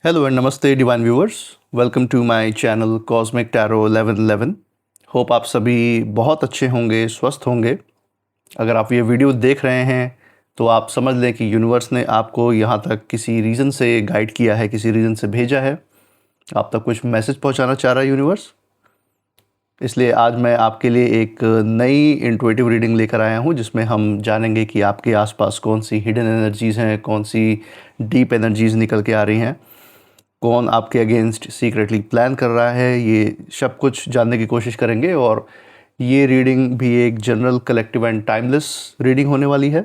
Hello and namaste divine viewers. Welcome to my channel Cosmic Tarot 1111. Hope आप सभी बहुत अच्छे होंगे, स्वस्थ होंगे। अगर आप ये वीडियो देख रहे हैं तो आप समझ लें कि यूनिवर्स ने आपको यहाँ तक किसी रीज़न से गाइड किया है, किसी रीज़न से भेजा है। आप तक कुछ मैसेज पहुँचाना चाह रहा है यूनिवर्स। इसलिए आज मैं आपके लिए एक नई इंट्यूटिव रीडिंग लेकर आया हूँ, जिसमें हम जानेंगे कि आपके आसपास कौन सी हिडन एनर्जीज़ हैं, कौन सी डीप एनर्जीज़ निकल के आ रही हैं, कौन आपके अगेंस्ट सीक्रेटली प्लान कर रहा है। ये सब कुछ जानने की कोशिश करेंगे। और ये रीडिंग भी एक general, collective and timeless reading होने वाली है,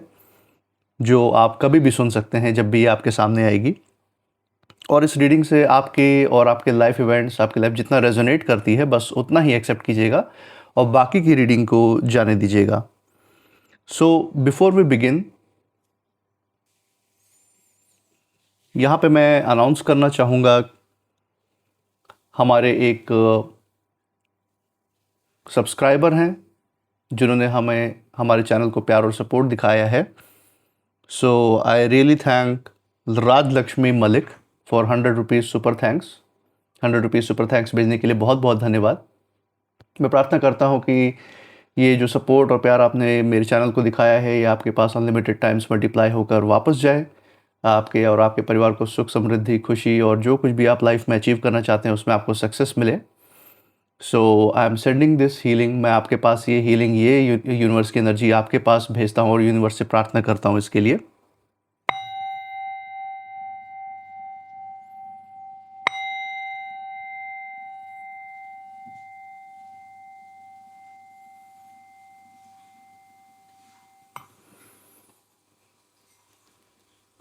जो आप कभी भी सुन सकते हैं जब भी ये आपके सामने आएगी। और इस रीडिंग से आपके और आपके लाइफ इवेंट्स, आपकी लाइफ जितना रेजोनेट करती है, बस उतना ही एक्सेप्ट कीजिएगा और बाकी की रीडिंग को जाने दीजिएगा। सो बिफोर वी बिगिन, यहाँ पे मैं अनाउंस करना चाहूँगा, हमारे एक सब्सक्राइबर हैं जिन्होंने हमें हमारे चैनल को प्यार और सपोर्ट दिखाया है। So I really thank Raj Lakshmi Malik for 100 rupees super thanks. 100 rupees super thanks भेजने के लिए बहुत बहुत धन्यवाद। मैं प्रार्थना करता हूँ कि ये जो सपोर्ट और प्यार आपने मेरे चैनल को दिखाया है, ये आपके पास अनलिमिटेड टाइम्स मल्टीप्लाई होकर वापस जाए। आपके और आपके परिवार को सुख, समृद्धि, खुशी और जो कुछ भी आप लाइफ में अचीव करना चाहते हैं उसमें आपको सक्सेस मिले। So I am sending this healing. मैं आपके पास ये हीलिंग, ये यूनिवर्स की एनर्जी आपके पास भेजता हूँ और यूनिवर्स से प्रार्थना करता हूँ इसके लिए।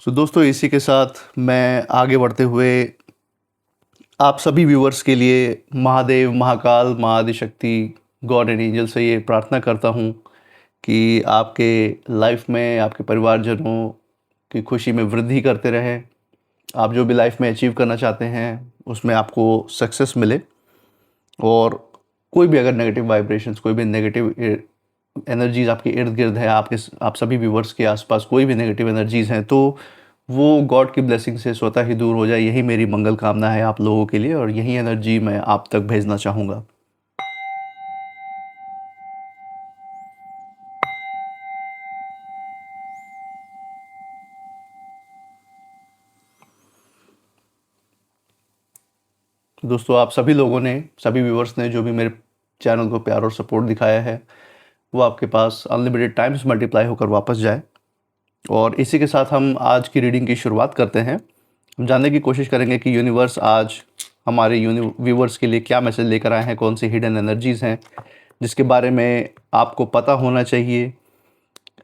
सो दोस्तों, इसी के साथ मैं आगे बढ़ते हुए आप सभी व्यूवर्स के लिए महादेव, महाकाल, माँ आदिशक्ति, गॉड एंड एंजल से ये प्रार्थना करता हूँ कि आपके लाइफ में, आपके परिवारजनों की खुशी में वृद्धि करते रहें। आप जो भी लाइफ में अचीव करना चाहते हैं उसमें आपको सक्सेस मिले। और कोई भी अगर नेगेटिव वाइब्रेशंस, कोई भी नेगेटिव एनर्जीज़ आपके इर्द गिर्द है, आप सभी व्यूवर्स के आसपास कोई भी नेगेटिव एनर्जीज़ हैं, तो वो गॉड की ब्लेसिंग से स्वतः ही दूर हो जाए। यही मेरी मंगल कामना है आप लोगों के लिए, और यही एनर्जी मैं आप तक भेजना चाहूँगा। दोस्तों, आप सभी लोगों ने, सभी व्यूवर्स ने जो भी मेरे चैनल को प्यार और सपोर्ट दिखाया है, वो आपके पास अनलिमिटेड टाइम्स मल्टीप्लाई होकर वापस जाए। और इसी के साथ हम आज की रीडिंग की शुरुआत करते हैं। हम जानने की कोशिश करेंगे कि यूनिवर्स आज हमारे व्यूवर्स के लिए क्या मैसेज लेकर आए हैं, कौन सी हिडन एनर्जीज़ हैं जिसके बारे में आपको पता होना चाहिए।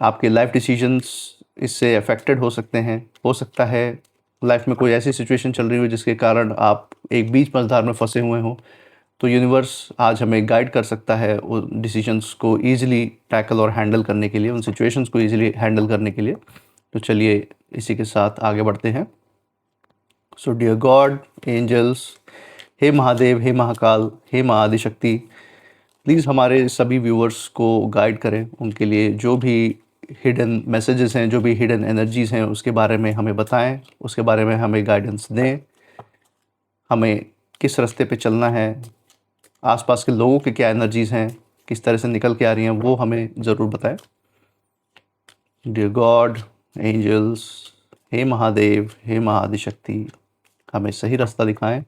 आपके लाइफ डिसीजंस इससे अफेक्टेड हो सकते हैं। हो सकता है लाइफ में कोई ऐसी सिचुएशन चल रही हो जिसके कारण आप एक बीच मझधार में फंसे हुए हों, तो यूनिवर्स आज हमें गाइड कर सकता है उन डिसीजंस को ईजिली टैकल और हैंडल करने के लिए, उन सिचुएशंस को ईजिली हैंडल करने के लिए। तो चलिए इसी के साथ आगे बढ़ते हैं। सो डियर गॉड, एंजल्स, हे महादेव, हे महाकाल, हे माँ आदिशक्ति, प्लीज़ हमारे सभी व्यूअर्स को गाइड करें। उनके लिए जो भी हिडन मैसेजेस हैं, जो भी हिडन एनर्जीज़ हैं, उसके बारे में हमें बताएं, उसके बारे में हमें गाइडेंस दें। हमें किस रास्ते पे चलना है, आसपास के लोगों की क्या एनर्जीज़ हैं, किस तरह से निकल के आ रही हैं, वो हमें ज़रूर बताएं। डियर गॉड, एंजल्स, हे महादेव, हे माँ आदिशक्ति, हमें सही रास्ता दिखाएं।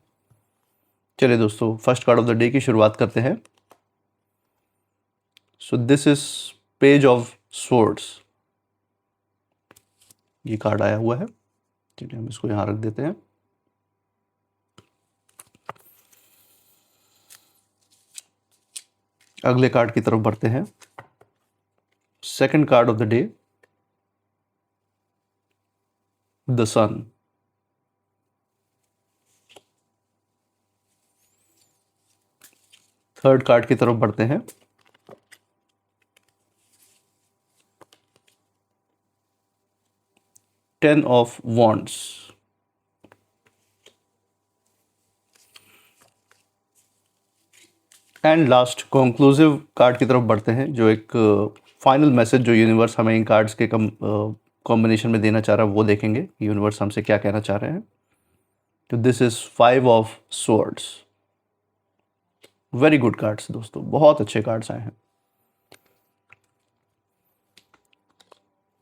चलिए दोस्तों, first card of the day की शुरुआत करते हैं। So this is page of swords. ये कार्ड आया हुआ है। चलिए हम इसको यहाँ रख देते हैं। अगले कार्ड की तरफ बढ़ते हैं। Second card of the day, the sun. Third card की तरफ बढ़ते हैं। Ten of wands. And last conclusive card की तरफ बढ़ते हैं, जो एक फाइनल मैसेज जो यूनिवर्स हमें इन कार्ड्स के कॉम्बिनेशन में देना चाह रहा है, वो देखेंगे यूनिवर्स हमसे क्या कहना चाह रहे हैं। तो this is 5 of swords. Very good cards दोस्तों, बहुत अच्छे कार्ड्स आए हैं।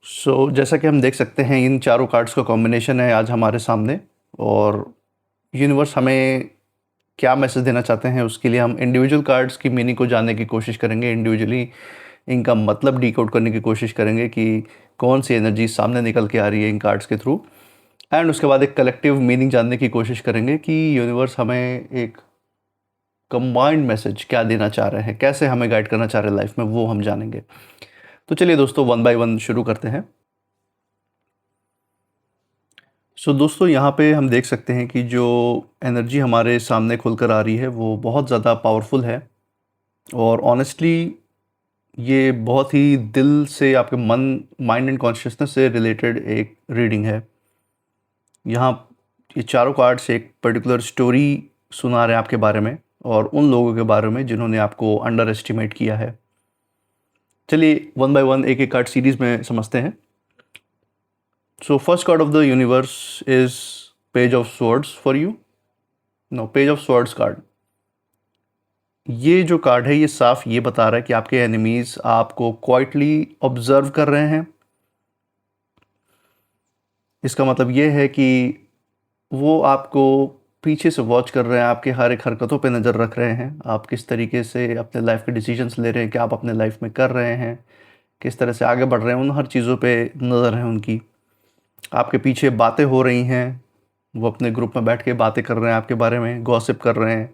सो जैसा कि हम देख सकते हैं, इन चारों कार्ड्स का कॉम्बिनेशन है आज हमारे सामने, और यूनिवर्स हमें क्या मैसेज देना चाहते हैं उसके लिए हम इंडिविजुअल कार्ड्स की मीनिंग को जानने की कोशिश करेंगे, इंडिविजुअली इनका मतलब डिकोड करने की कोशिश करेंगे कि कौन सी एनर्जी सामने निकल के आ रही है इन कार्ड्स के थ्रू, एंड उसके बाद एक कलेक्टिव मीनिंग जानने की कोशिश करेंगे कि यूनिवर्स हमें एक कंबाइंड मैसेज क्या देना चाह रहे हैं, कैसे हमें गाइड करना चाह रहे हैं लाइफ में, वो हम जानेंगे। तो चलिए दोस्तों, वन बाय वन शुरू करते हैं। सो दोस्तों, यहाँ पे हम देख सकते हैं कि जो एनर्जी हमारे सामने खुलकर आ रही है वो बहुत ज़्यादा पावरफुल है, और ऑनेस्टली ये बहुत ही दिल से आपके मन, माइंड एंड कॉन्शियसनेस से रिलेटेड एक रीडिंग है। यहाँ ये चारों कार्ड्स एक पर्टिकुलर स्टोरी सुना रहे हैं आपके बारे में, और उन लोगों के बारे में जिन्होंने आपको अंडर एस्टिमेट किया है। चलिए वन बाय वन एक एक कार्ड सीरीज में समझते हैं। So first card of the universe is page of swords for you. No, page of swords card, ये जो कार्ड है ये साफ ये बता रहा है कि आपके एनिमीज आपको क्वाइटली ऑब्जर्व कर रहे हैं। इसका मतलब ये है कि वो आपको पीछे से वॉच कर रहे हैं, आपके हर एक हरकतों पे नज़र रख रहे हैं, आप किस तरीके से अपने लाइफ के डिसीजंस ले रहे हैं, क्या आप अपने लाइफ में कर रहे हैं, किस तरह से आगे बढ़ रहे हैं, उन हर चीज़ों पे नज़र है उनकी। आपके पीछे बातें हो रही हैं, वो अपने ग्रुप में बैठ के बातें कर रहे हैं आपके बारे में, गॉसिप कर रहे हैं,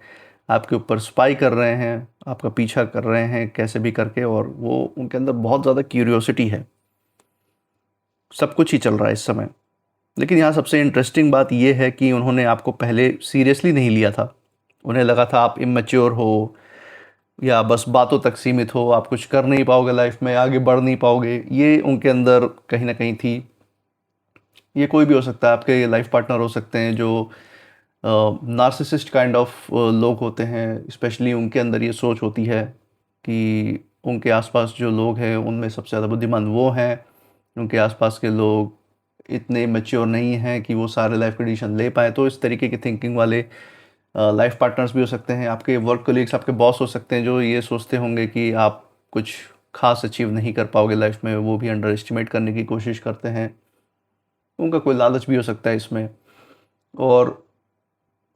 आपके ऊपर स्पाई कर रहे हैं, आपका पीछा कर रहे हैं कैसे भी करके, और वो उनके अंदर बहुत ज़्यादा क्यूरियोसिटी है। सब कुछ ही चल रहा है इस समय, लेकिन यहाँ सबसे इंटरेस्टिंग बात यह है कि उन्होंने आपको पहले सीरियसली नहीं लिया था। उन्हें लगा था आप इमेच्योर हो, या बस बातों तक सीमित हो, आप कुछ कर नहीं पाओगे लाइफ में, आगे बढ़ नहीं पाओगे, ये उनके अंदर कहीं ना कहीं थी। ये कोई भी हो सकता है, आपके लाइफ पार्टनर हो सकते हैं जो नार्सिसिस्ट काइंड ऑफ लोग होते हैं, स्पेशली उनके अंदर ये सोच होती है कि उनके आसपास जो लोग हैं उनमें सबसे ज़्यादा बुद्धिमान वो हैं, उनके आसपास के लोग इतने मैच्योर नहीं हैं कि वो सारे लाइफ के डिसीजन ले पाएँ। तो इस तरीके की थिंकिंग वाले लाइफ पार्टनर्स भी हो सकते हैं, आपके वर्क कोलीग्स, आपके बॉस हो सकते हैं जो ये सोचते होंगे कि आप कुछ खास अचीव नहीं कर पाओगे लाइफ में, वो भी अंडर एस्टिमेट करने की कोशिश करते हैं। उनका कोई लालच भी हो सकता है इसमें, और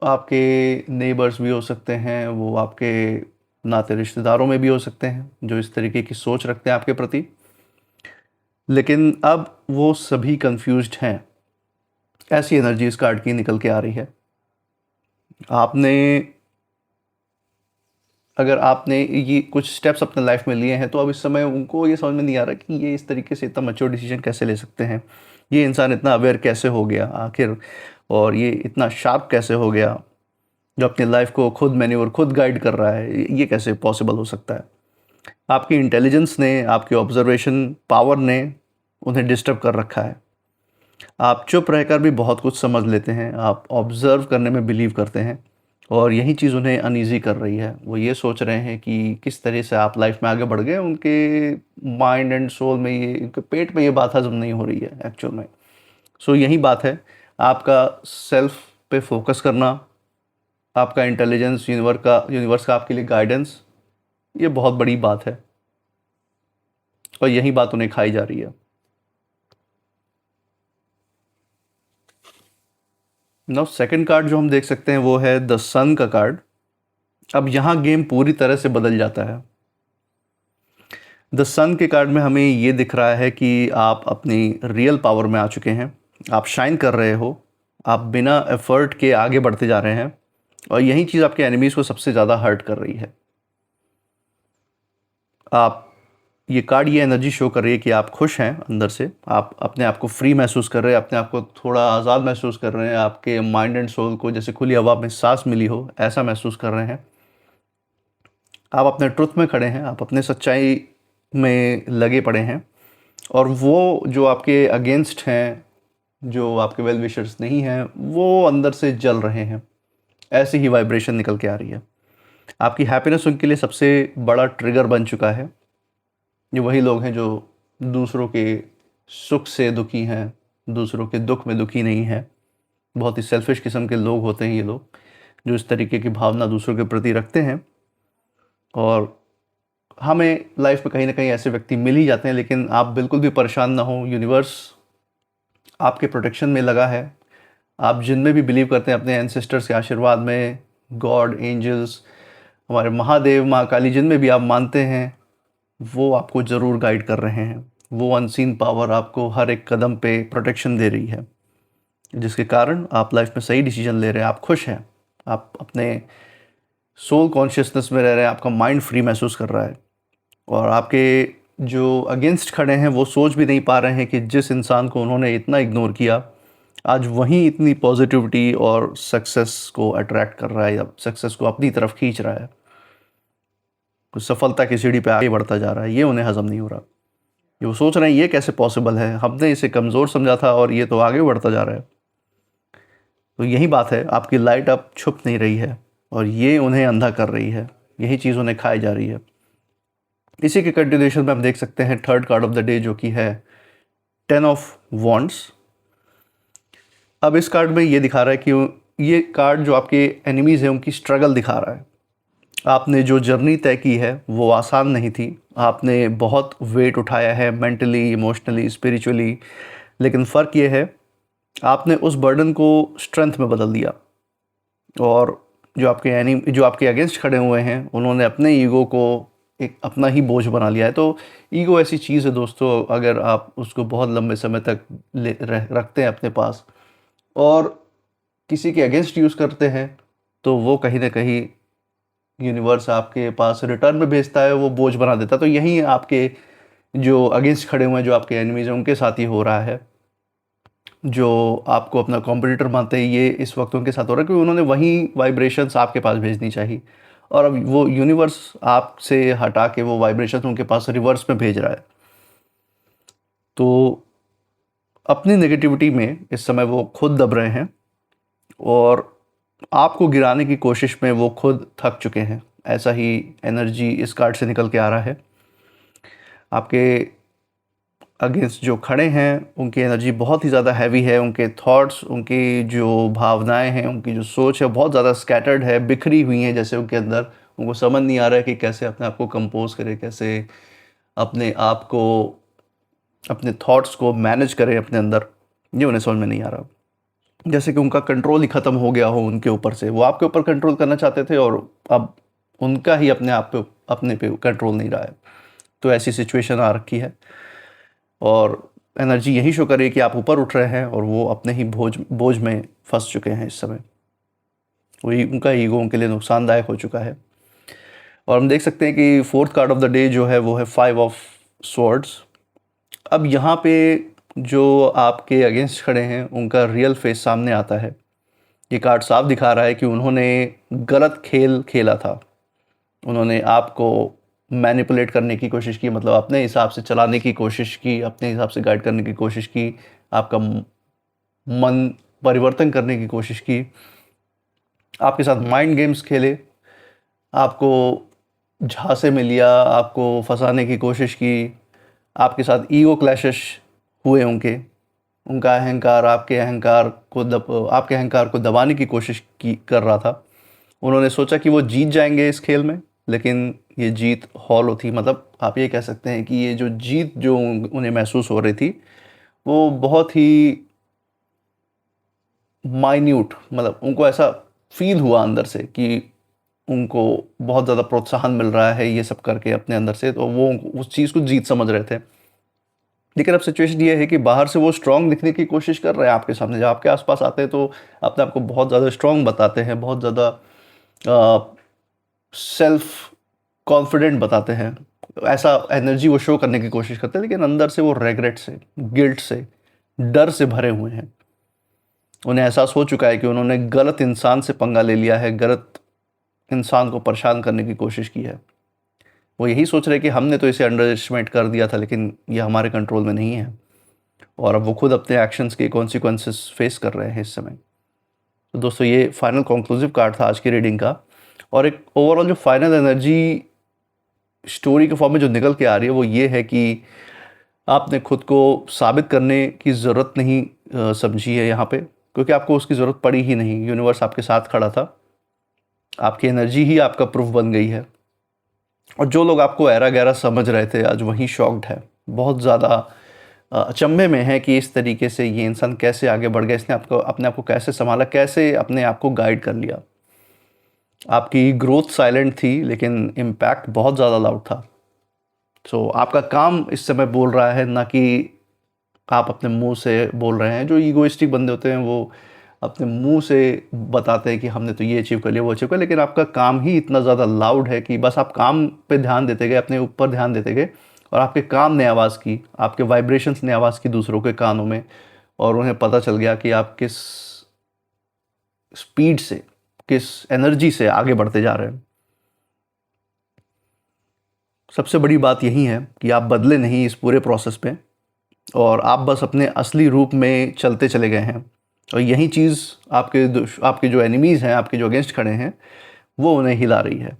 आपके नेबर्स भी हो सकते हैं, वो आपके नाते रिश्तेदारों में भी हो सकते हैं जो इस तरीके की सोच रखते हैं आपके प्रति। लेकिन अब वो सभी कंफ्यूज्ड हैं, ऐसी एनर्जी इस कार्ड की निकल के आ रही है। अगर आपने ये कुछ स्टेप्स अपने लाइफ में लिए हैं, तो अब इस समय उनको ये समझ में नहीं आ रहा कि ये इस तरीके से इतना मैच्योर डिसीजन कैसे ले सकते हैं, ये इंसान इतना अवेयर कैसे हो गया आखिर, और ये इतना शार्प कैसे हो गया जो अपनी लाइफ को खुद मैन्यूवर, खुद गाइड कर रहा है, ये कैसे पॉसिबल हो सकता है। आपकी इंटेलिजेंस ने, आपकी ऑब्जर्वेशन पावर ने उन्हें डिस्टर्ब कर रखा है। आप चुप रहकर भी बहुत कुछ समझ लेते हैं, आप ऑब्ज़र्व करने में बिलीव करते हैं, और यही चीज़ उन्हें अनईज़ी कर रही है। वो ये सोच रहे हैं कि किस तरह से आप लाइफ में आगे बढ़ गए, उनके माइंड एंड सोल में ये, उनके पेट में ये बात हज़म नहीं हो रही है एक्चुअल में। सो यही बात है, आपका सेल्फ पे फोकस करना, आपका इंटेलिजेंस, यूनिवर्स का आपके लिए गाइडेंस, ये बहुत बड़ी बात है, और यही बात उन्हें खाई जा रही है। नाउ सेकंड कार्ड जो हम देख सकते हैं वो है द सन का कार्ड। अब यहाँ गेम पूरी तरह से बदल जाता है। द सन के कार्ड में हमें ये दिख रहा है कि आप अपनी रियल पावर में आ चुके हैं, आप शाइन कर रहे हो, आप बिना एफर्ट के आगे बढ़ते जा रहे हैं, और यही चीज़ आपके एनिमीज़ को सबसे ज़्यादा हर्ट कर रही है। ये कार्ड ये एनर्जी शो कर रही है कि आप खुश हैं अंदर से, आप अपने आप को फ्री महसूस कर रहे हैं, अपने आप को थोड़ा आज़ाद महसूस कर रहे हैं, आपके माइंड एंड सोल को जैसे खुली हवा में सांस मिली हो ऐसा महसूस कर रहे हैं। आप अपने ट्रुथ में खड़े हैं, आप अपने सच्चाई में लगे पड़े हैं, और वो जो आपके अगेंस्ट हैं, जो आपके वेल विशर्स नहीं हैं, वो अंदर से जल रहे हैं। ऐसी ही वाइब्रेशन निकल के आ रही है। आपकी हैप्पीनेस उनके लिए सबसे बड़ा ट्रिगर बन चुका है। ये वही लोग हैं जो दूसरों के सुख से दुखी हैं, दूसरों के दुख में दुखी नहीं हैं, बहुत ही सेल्फिश किस्म के लोग होते हैं ये लोग, जो इस तरीके की भावना दूसरों के प्रति रखते हैं। और हमें लाइफ में कहीं ना कहीं ऐसे व्यक्ति मिल ही जाते हैं, लेकिन आप बिल्कुल भी परेशान ना हो, यूनिवर्स आपके प्रोटेक्शन में लगा है। आप जिनमें भी बिलीव करते हैं, अपने एंसेस्टर्स के आशीर्वाद में, गॉड, एंजल्स, हमारे महादेव, माँ काली, जिनमें भी आप मानते हैं, वो आपको ज़रूर गाइड कर रहे हैं। वो अनसीन पावर आपको हर एक कदम पे प्रोटेक्शन दे रही है, जिसके कारण आप लाइफ में सही डिसीजन ले रहे हैं, आप खुश हैं, आप अपने सोल कॉन्शियसनेस में रह रहे हैं, आपका माइंड फ्री महसूस कर रहा है। और आपके जो अगेंस्ट खड़े हैं वो सोच भी नहीं पा रहे हैं कि जिस इंसान को उन्होंने इतना इग्नोर किया, आज वही इतनी पॉजिटिविटी और सक्सेस को अट्रैक्ट कर रहा है, या सक्सेस को अपनी तरफ खींच रहा है, कुछ सफलता की सीढ़ी पे आगे बढ़ता जा रहा है। ये उन्हें हजम नहीं हो रहा। ये वो सोच रहे हैं ये कैसे पॉसिबल है, हमने इसे कमज़ोर समझा था और ये तो आगे बढ़ता जा रहा है। तो यही बात है, आपकी लाइट अब छुप नहीं रही है और ये उन्हें अंधा कर रही है, यही चीज़ उन्हें खाई जा रही है। इसी के कंटिन्यूएशन में हम देख सकते हैं third card of the day, जो कि है 10 ऑफ वॉन्ड्स। अब इस कार्ड में ये दिखा रहा है कि ये कार्ड जो आपके एनिमीज़ हैं उनकी स्ट्रगल दिखा रहा है। आपने जो जर्नी तय की है वो आसान नहीं थी, आपने बहुत वेट उठाया है मेंटली, इमोशनली, स्पिरिचुअली, लेकिन फ़र्क ये है आपने उस बर्डन को स्ट्रेंथ में बदल दिया। और जो आपके अगेंस्ट खड़े हुए हैं, उन्होंने अपने ईगो को एक अपना ही बोझ बना लिया है। तो ईगो ऐसी चीज़ है दोस्तों, अगर आप उसको बहुत लंबे समय तक रखते हैं अपने पास और किसी के अगेंस्ट यूज़ करते हैं, तो वो कहीं ना कहीं यूनिवर्स आपके पास रिटर्न में भेजता है, वो बोझ बना देता है। तो यही आपके जो अगेंस्ट खड़े हुए हैं, जो आपके एनिमीज़ हैं, उनके साथ ही हो रहा है। जो आपको अपना कॉम्पिटिटर मानते हैं, ये इस वक्त उनके साथ हो रहा है, क्योंकि उन्होंने वही वाइब्रेशंस आपके पास भेजनी चाहिए, और अब वो यूनिवर्स आपसे हटा के वो वाइब्रेशंस उनके पास रिवर्स में भेज रहा है। तो अपनी नेगेटिविटी में इस समय वो खुद दब रहे हैं और आपको गिराने की कोशिश में वो खुद थक चुके हैं। ऐसा ही एनर्जी इस कार्ड से निकल के आ रहा है। आपके अगेंस्ट जो खड़े हैं उनकी एनर्जी बहुत ही ज़्यादा हैवी है, उनके थॉट्स, उनकी जो भावनाएं हैं, उनकी जो सोच है बहुत ज़्यादा स्कैटर्ड है, बिखरी हुई हैं जैसे उनके अंदर। उनको समझ नहीं आ रहा है कि कैसे अपने आप को कंपोज करें, कैसे अपने आप को, अपने थॉट्स को मैनेज करें अपने अंदर, ये उन्हें समझ में नहीं आ रहा। जैसे कि उनका कंट्रोल ही ख़त्म हो गया हो उनके ऊपर से। वो आपके ऊपर कंट्रोल करना चाहते थे और अब उनका ही अपने पे कंट्रोल नहीं रहा है। तो ऐसी सिचुएशन आ रखी है और एनर्जी यही शो करे कि आप ऊपर उठ रहे हैं और वो अपने ही बोझ में फंस चुके हैं इस समय। वही उनका ईगो उनके लिए नुकसानदायक हो चुका है। और हम देख सकते हैं कि fourth card of the day जो है वो है 5 ऑफ स्वॉर्ड्स। अब यहाँ पे जो आपके अगेंस्ट खड़े हैं उनका रियल फेस सामने आता है। ये कार्ड साफ दिखा रहा है कि उन्होंने गलत खेल खेला था। उन्होंने आपको मैनिपुलेट करने की कोशिश की, मतलब अपने हिसाब से चलाने की कोशिश की, अपने हिसाब से गाइड करने की कोशिश की, आपका मन परिवर्तन करने की कोशिश की, आपके साथ माइंड गेम्स खेले, आपको झांसे में लिया, आपको फंसाने की कोशिश की, आपके साथ ईगो क्लैशेस हुए उनका अहंकार आपके अहंकार को दबाने की कोशिश कर रहा था। उन्होंने सोचा कि वो जीत जाएंगे इस खेल में, लेकिन ये जीत हॉलो थी। मतलब आप ये कह सकते हैं कि ये जो जीत जो उन्हें महसूस हो रही थी वो बहुत ही माइन्यूट, मतलब उनको ऐसा फील हुआ अंदर से कि उनको बहुत ज़्यादा प्रोत्साहन मिल रहा है ये सब करके अपने अंदर से, तो वो उस चीज़ को जीत समझ रहे थे। लेकिन अब सिचुएशन ये है कि बाहर से वो स्ट्रांग दिखने की कोशिश कर रहे हैं आपके सामने। जब आपके आसपास आते हैं तो अपने आप को बहुत ज़्यादा स्ट्रांग बताते हैं, बहुत ज़्यादा सेल्फ कॉन्फिडेंट बताते हैं, ऐसा एनर्जी वो शो करने की कोशिश करते हैं, लेकिन अंदर से वो रेग्रेट से, गिल्ट से, डर से भरे हुए हैं। उन्हें एहसास हो चुका है कि उन्होंने गलत इंसान से पंगा ले लिया है, गलत इंसान को परेशान करने की कोशिश की है। वो यही सोच रहे हैं कि हमने तो इसे अंडर एस्टिमेट कर दिया था, लेकिन ये हमारे कंट्रोल में नहीं है, और अब वो खुद अपने एक्शंस के कॉन्सिक्वेंसेस फेस कर रहे हैं इस समय। तो दोस्तों ये फाइनल कंक्लूसिव कार्ड था आज की रीडिंग का, और एक ओवरऑल जो फाइनल एनर्जी स्टोरी के फॉर्म में जो निकल के आ रही है वो ये है कि आपने खुद को साबित करने की ज़रूरत नहीं समझी है यहाँ पे, क्योंकि आपको उसकी ज़रूरत पड़ी ही नहीं। यूनिवर्स आपके साथ खड़ा था, आपकी एनर्जी ही आपका प्रूफ बन गई है। और जो लोग आपको ऐरा गैरा समझ रहे थे आज वहीं शॉक्ड है, बहुत ज़्यादा अचंभे में है कि इस तरीके से ये इंसान कैसे आगे बढ़ गया, इसने आपको अपने आप को कैसे संभाला, कैसे अपने आप को गाइड कर लिया। आपकी ग्रोथ साइलेंट थी लेकिन इम्पैक्ट बहुत ज़्यादा लाउड था। सो आपका काम इस समय बोल रहा है, ना कि आप अपने मुंह से बोल रहे हैं। जो ईगोइस्टिक बंदे होते हैं वो अपने मुंह से बताते हैं कि हमने तो ये अचीव कर लिया, वो अचीव कर, लेकिन आपका काम ही इतना ज़्यादा लाउड है कि बस आप काम पे ध्यान देते गए, अपने ऊपर ध्यान देते गए, और आपके काम ने आवाज़ की, आपके वाइब्रेशंस ने आवाज़ की दूसरों के कानों में, और उन्हें पता चल गया कि आप किस स्पीड से, किस एनर्जी से आगे बढ़ते जा रहे हैं। सबसे बड़ी बात यही है कि आप बदले नहीं इस पूरे प्रोसेस पे, और आप बस अपने असली रूप में चलते चले गए हैं। और यही चीज़ आपके जो एनिमीज़ हैं, आपके जो अगेंस्ट खड़े हैं, वो उन्हें हिला रही है।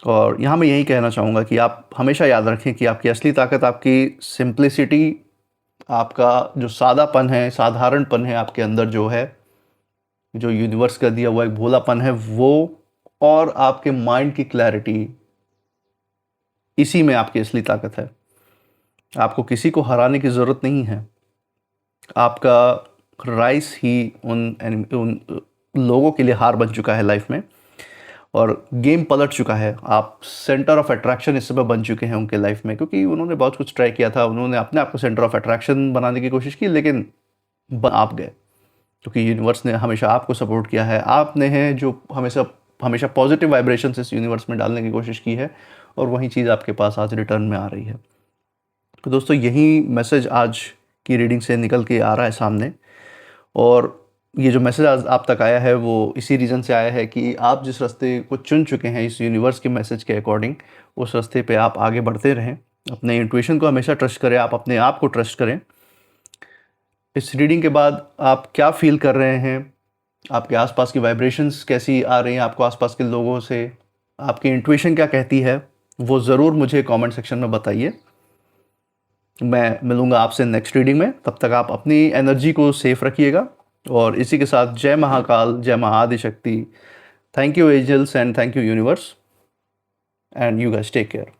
और यहाँ मैं यही कहना चाहूँगा कि आप हमेशा याद रखें कि आपकी असली ताकत आपकी सिंप्लिसिटी, आपका जो सादापन है, साधारणपन है आपके अंदर जो है, जो यूनिवर्स का दिया हुआ एक भोलापन है वो, और आपके माइंड की क्लैरिटी, इसी में आपकी असली ताकत है। आपको किसी को हराने की ज़रूरत नहीं है। आपका राइस ही उन लोगों के लिए हार बन चुका है लाइफ में, और गेम पलट चुका है। आप सेंटर ऑफ अट्रैक्शन इस समय बन चुके हैं उनके लाइफ में, क्योंकि उन्होंने बहुत कुछ ट्राई किया था, उन्होंने अपने आप को सेंटर ऑफ अट्रैक्शन बनाने की कोशिश की, लेकिन आप गए, क्योंकि यूनिवर्स ने हमेशा आपको सपोर्ट किया है। आपने हैं जो हमेशा हमेशा पॉजिटिव वाइब्रेशंस इस यूनिवर्स में डालने की कोशिश की है, और वही चीज़ आपके पास आज रिटर्न में आ रही है। तो दोस्तों, यही मैसेज आज की रीडिंग से निकल के आ रहा है सामने, और ये जो मैसेज आज आप तक आया है वो इसी रीज़न से आया है कि आप जिस रास्ते को चुन चुके हैं इस यूनिवर्स के मैसेज के अकॉर्डिंग, उस रास्ते पे आप आगे बढ़ते रहें। अपने इंट्यूशन को हमेशा ट्रस्ट करें, आप अपने आप को ट्रस्ट करें। इस रीडिंग के बाद आप क्या फील कर रहे हैं, आपके आसपास की वाइब्रेशंस कैसी आ रही हैं आपको आसपास के लोगों से, आपकी इंट्यूशन क्या कहती है, वो ज़रूर मुझे कमेंट सेक्शन में बताइए। मैं मिलूँगा आपसे नेक्स्ट रीडिंग में। तब तक आप अपनी एनर्जी को सेफ रखिएगा, और इसी के साथ जय महाकाल, जय Mahaadishakti. Thank you angels, and thank you universe, and you guys take care.